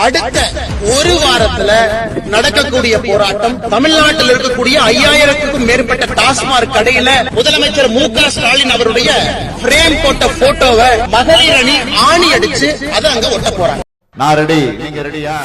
அடுத்த ஒரு வாரத்துல நடக்கக்கூடிய போராட்டம் தமிழ்நாட்டில் இருக்கக்கூடிய 5000க்கும் மேற்பட்ட டாஸ்மாக் கடையில முதலமைச்சர் மு.க. ஸ்டாலின் அவருடைய பிரேம் போட்ட போட்டோவை மகளிர் அணி ஆணி அடிச்சு அதை அங்க ஒட்ட போறாங்க. நான் ரெடி, நீங்க ரெடியா?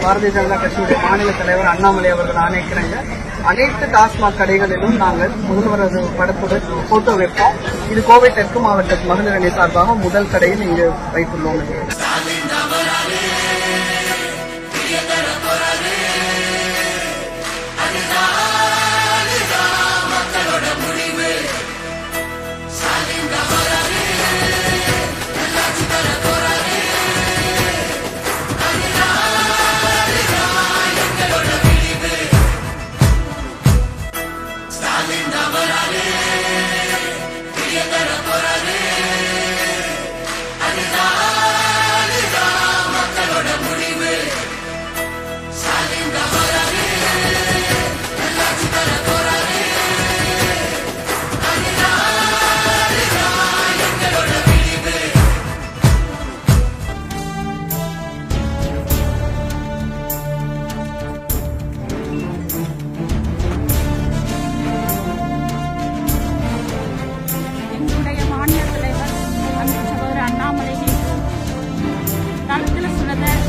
பாரதிய ஜனதா கட்சியுடைய மாநில தலைவர் அண்ணாமலை அவர்கள் ஆணைக்கிறாங்க. அனைத்து டாஸ்மாக் கடைகளிலும் நாங்கள் முதல்வரது படத்துடன் போட்டோ வைப்போம். இது கோவை தெற்கு மாவட்ட மகளிர் அணி சார்பாக முதல் கடையில் இங்கு வைத்துள்ளோம்.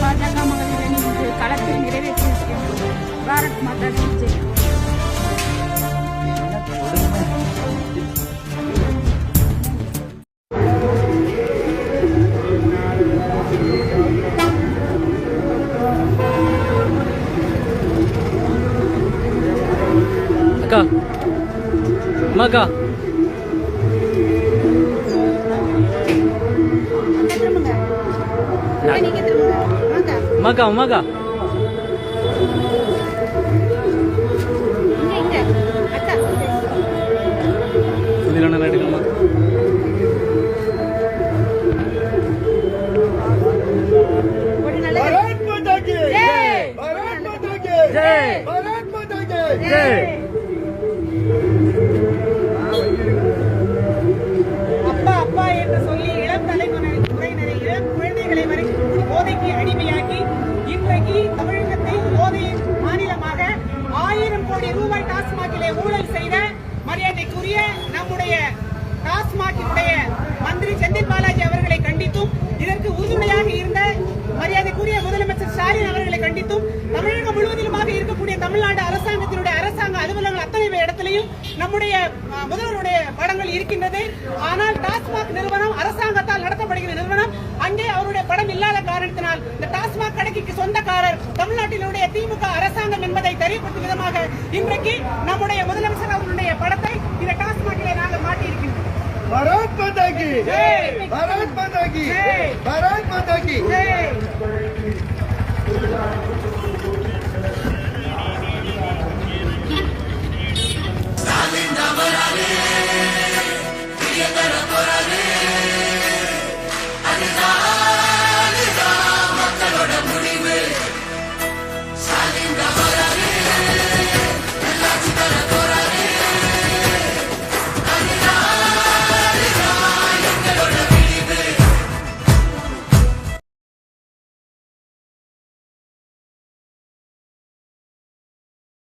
பாஜக மகளிர் அணி களத்தில் நிறைவேற்றியிருக்கிறது. பாரத் மாதா கி ஜெய். அக்கா மகா மகா மகா சுதிலண்ணா எடுக்கலாமா? பாரத் மாதா கி ஜெய், பாரத் மாதா கி ஜெய், பாரத் மாதா கி ஜெய். அப்பா அப்பா என்று சொல்லி இளம் தலைமுறையினரை இளம் குழந்தைகளை வரைக்கும் போதைக்கு அடிமையாக்கி இன்றைக்கு தமிழகத்தை போதையின் மாநிலமாக 1000 கோடி ரூபாய் டாஸ்மாகிலே ஊழல் செய்த மரியாதைக்குரிய நம்முடைய டாஸ்மாகினுடைய மந்திரி செந்தில் பாலாஜி அவர்களை கண்டித்தும் இதற்கு உறுதுணையாக இருந்த மரியாதைக்குரிய முதலமைச்சர் ஸ்டாலின் அவர்களை கண்டித்தும் தமிழகம் முழுவதிலுமாக இருக்கக்கூடிய தமிழ்நாடு அரசாங்கத்தினுடைய அரசாங்க அலுவலகங்கள் அத்தனை இடத்திலையும் நம்முடைய முதல்வருடைய படங்கள் இருக்கின்றது. ஆனால் டாஸ்மாக் நிறுவனம் அரசாங்கத்தால் நடத்தப்படுகிற நிறுவனம். அங்கே அவருடைய படம் இல்லாத காரணத்தினால் இந்த டாஸ்மாக் கடைக்கு சொந்தக்காரர் தமிழ்நாட்டினுடைய திமுக அரசாங்கம் என்பதை தெரியப்படுத்தும் விதமாக இன்றைக்கு நம்முடைய முதலமைச்சர் அவர்களுடைய படத்தை இந்த டாஸ்மாகிலே நாங்கள் மாட்டியிருக்கின்றோம். பாரத் மாதா கி ஜெய், பாரத் மாதா கி ஜெய், பாரத் மாதா கி ஜெய். Salinda morale,